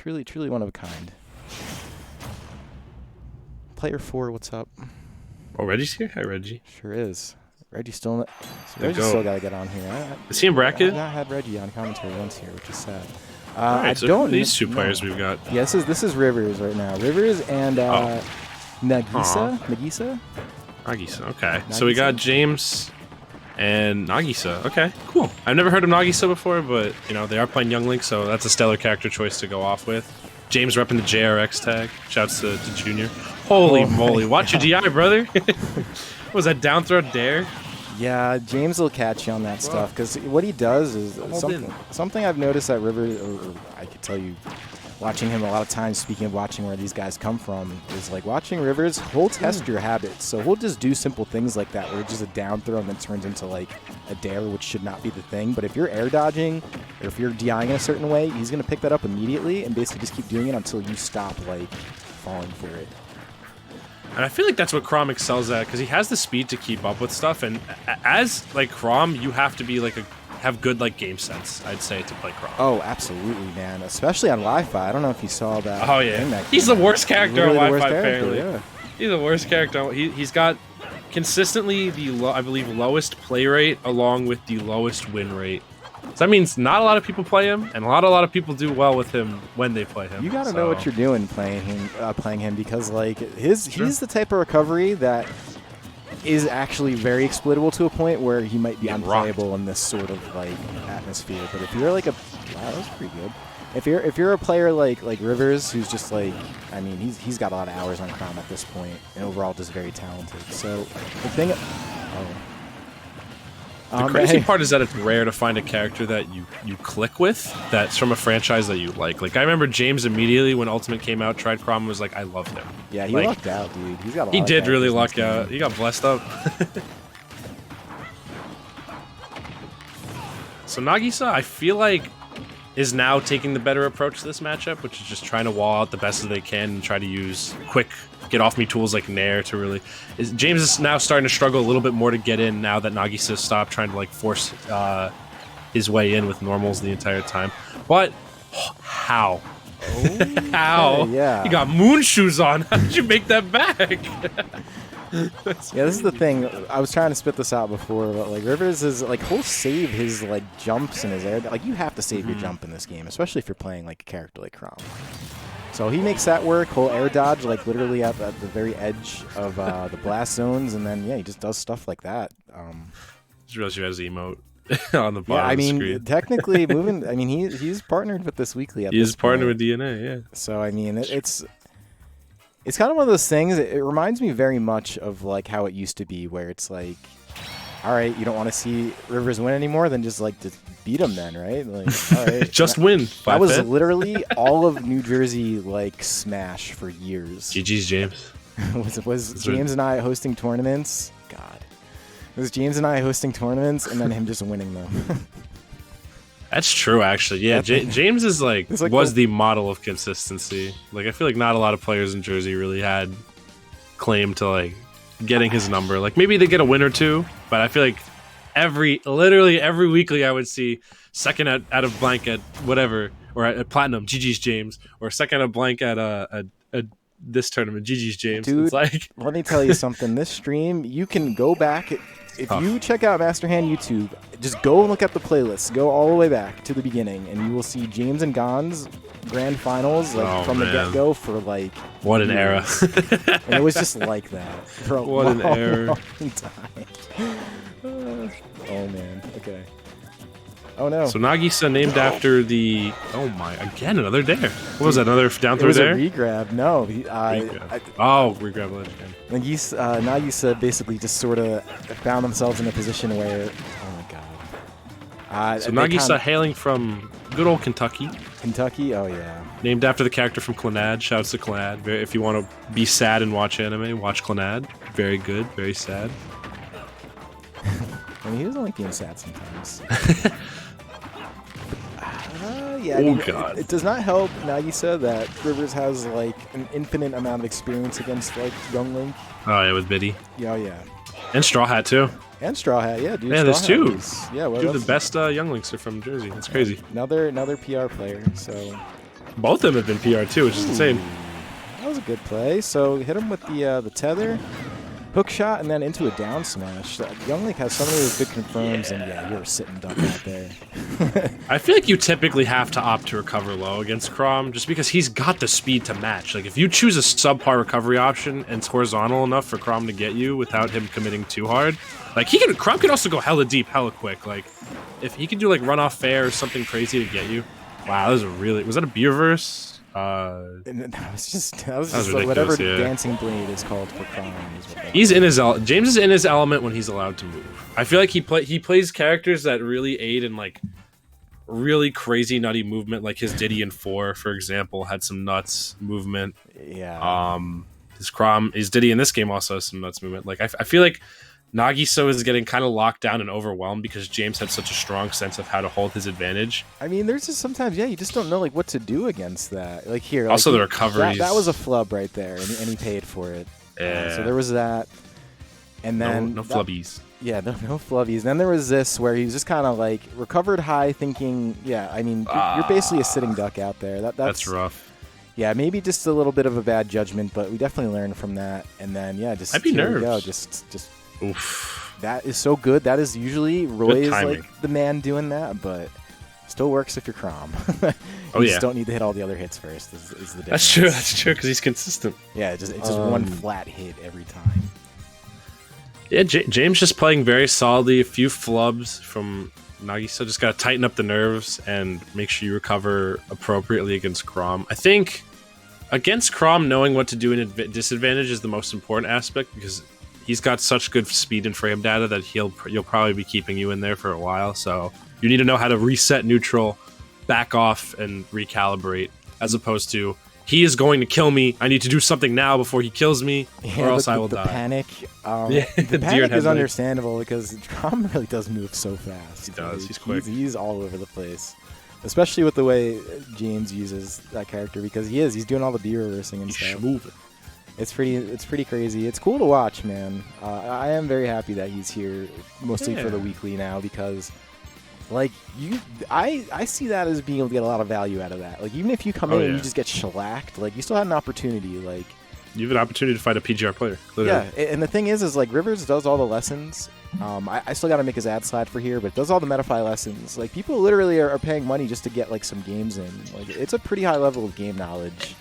truly one of a kind. Player 4, what's up? Oh, Reggie's here? Hi, Reggie. Sure is. Reggie's still in Reggie's still got to get on here. Is he in bracket? I've not had Reggie on commentary once here, which is sad. Alright, so don't these two players we've got. Yeah, this is Rivers right now. Rivers and Nagisa. Nagisa, okay. Nagisa. So we got James and Nagisa. Okay, cool. I've never heard of Nagisa before, but you know they are playing Young Link, so that's a stellar character choice to go off with. James repping the JRX tag. Shouts to Junior. Holy moly! Watch your DI, brother. What was that down throw dare? Yeah, James will catch you on that stuff because what he does is something I've noticed at Rivers, or I could tell you, watching him a lot of times, speaking of watching where these guys come from, is like watching Rivers, he'll test your habits. So he'll just do simple things like that where it's just a down throw and then turns into like a dare, which should not be the thing. But if you're air dodging or if you're DIing in a certain way, he's going to pick that up immediately and basically just keep doing it until you stop like falling for it. And I feel like that's what Chrom excels at because he has the speed to keep up with stuff. And as like Chrom, you have to be like have good like game sense, I'd say, to play Chrom. Oh, absolutely, man. Especially on Wi-Fi. I don't know if you saw that. Oh yeah, he's the worst character on Wi-Fi. Apparently, yeah. He's the worst character. He's got consistently the I believe lowest play rate along with the lowest win rate. So that means not a lot of people play him, and a lot of people do well with him when they play him. You gotta know what you're doing playing him because like he's the type of recovery that is actually very exploitable to a point where he might be unplayable in this sort of like atmosphere. But if you're like wow, that was pretty good. If you're a player like Rivers, who's just like, I mean, he's got a lot of hours on Chrom at this point, and overall just very talented. So the thing. The crazy part is that it's rare to find a character that you click with that's from a franchise that you like. Like I remember James immediately when Ultimate came out, tried Chrom and was like, I love him. Yeah, he lucked out, dude. He's got a lot He of did really luck luck out. He got blessed up. So Nagisa, I feel like, is now taking the better approach to this matchup, which is just trying to wall out the best that they can and try to use quick get-off-me tools like Nair to really... James is now starting to struggle a little bit more to get in now that Nagisa stopped trying to like force his way in with normals the entire time. But how? Oh, how? Yeah. You got moon shoes on. How did you make that back? Yeah, this is the thing. I was trying to spit this out before, but like Rivers is like he'll save his like jumps and his air. Like you have to save your jump in this game, especially if you're playing like a character like Chrom. So he makes that work. He'll air dodge like literally at the very edge of the blast zones, and then yeah, he just does stuff like that. Just realized you has emote on the bottom. Yeah, I mean, of the screen. technically moving. I mean, he's partnered with this weekly. He's partnered with DNA. Yeah. So I mean, it's kind of one of those things. It reminds me very much of like how it used to be, where it's like, all right, you don't want to see Rivers win anymore, then just beat him then, right? Like, all right, just win. That was literally all of New Jersey like Smash for years. GG's James. was James and I hosting tournaments? God, it was James and I hosting tournaments, and then him just winning them. That's true, actually. Yeah, James is was the model of consistency. Like, I feel like not a lot of players in Jersey really had claim to like getting his number. Like, maybe they get a win or two, but I feel like literally every weekly I would see second out of blank at whatever, or at platinum, GG's James, or second out of blank at this tournament, GG's James. Dude, it's like, let me tell you something. This stream, you can go back. If you check out Master Hand YouTube, just go and look at the playlist. Go all the way back to the beginning, and you will see James and Gon's grand finals from the get-go for like what an era. And it was just like that for a long time. Oh man. Okay. Oh no. So Nagisa named after the again another dare. What was that? Another down throw dare? It was a regrab. No. Regrab ledge again. Nagisa basically just sort of found themselves in a position where, oh my god. So Nagisa hailing from good old Kentucky. Kentucky, oh yeah. Named after the character from Clannad. Shouts to Clannad. If you want to be sad and watch anime, watch Clannad. Very good, very sad. I mean, he doesn't like being sad sometimes. Yeah, God. It does not help Nagisa that Rivers has like an infinite amount of experience against like Young Link. Oh yeah, with Biddy. Yeah, yeah. And Straw Hat too. And Straw Hat, yeah, dude. Yeah, there's two. Yeah, well, two of the best Young Links are from Jersey. That's crazy. Another PR player. So Both of them have been PR too, which is insane. That was a good play. So hit him with the tether, hook shot, and then into a down smash. Young Link has so many of those good confirms, and yeah, you're sitting duck out there. I feel like you typically have to opt to recover low against Chrom, just because he's got the speed to match. Like, if you choose a subpar recovery option and it's horizontal enough for Chrom to get you without him committing too hard, like, Chrom can also go hella deep, hella quick. Like, if he could do, like, run off fair or something crazy to get you. Wow, that was was that a B reverse? That was just like whatever dancing blade is called for Chrom. He's in his James is in his element when he's allowed to move. I feel like he plays characters that really aid in like really crazy nutty movement, like his Diddy in 4, for example, had some nuts movement. Yeah. His Diddy in this game also has some nuts movement. Like I feel like Nagisa is getting kind of locked down and overwhelmed because James had such a strong sense of how to hold his advantage. I mean, there's just sometimes, yeah, you just don't know like what to do against that. Like here, also like, the recoveries. That was a flub right there, and he paid for it. Yeah. So there was that, and then no flubbies. Yeah, no flubbies. And then there was this where he was just kind of like recovered high, thinking, yeah, I mean, you're basically a sitting duck out there. That's rough. Yeah, maybe just a little bit of a bad judgment, but we definitely learned from that. And then yeah, just I'd be nervous. Go, just. Oof. That is so good. That is usually Roy's like the man doing that, but still works if you're Chrom. You just don't need to hit all the other hits first. Is the difference. That's true. That's true because he's consistent. Yeah, it's just one flat hit every time. Yeah, James just playing very solidly. A few flubs from Nagisa. Just got to tighten up the nerves and make sure you recover appropriately against Chrom. I think against Chrom, knowing what to do in disadvantage is the most important aspect because he's got such good speed and frame data that you'll probably be keeping you in there for a while. So you need to know how to reset neutral, back off, and recalibrate, as opposed to he is going to kill me. I need to do something now before he kills me, or else I will die. Panic, the panic is understandable because Chrom really does move so fast. He does. He's quick. He's all over the place, especially with the way James uses that character because he's doing all the B reversing and stuff. Moving. It's pretty crazy. It's cool to watch, man. I am very happy that he's here, mostly for the weekly now, because, like, I see that as being able to get a lot of value out of that. Like, even if you come in and you just get shellacked, like, you still had an opportunity. Like, you have an opportunity to fight a PGR player. Literally. Yeah, and the thing is like, Rivers does all the lessons. I still got to make his ad slide for here, but does all the Metafy lessons. Like, people literally are paying money just to get, like, some games in. Like, it's a pretty high level of game knowledge.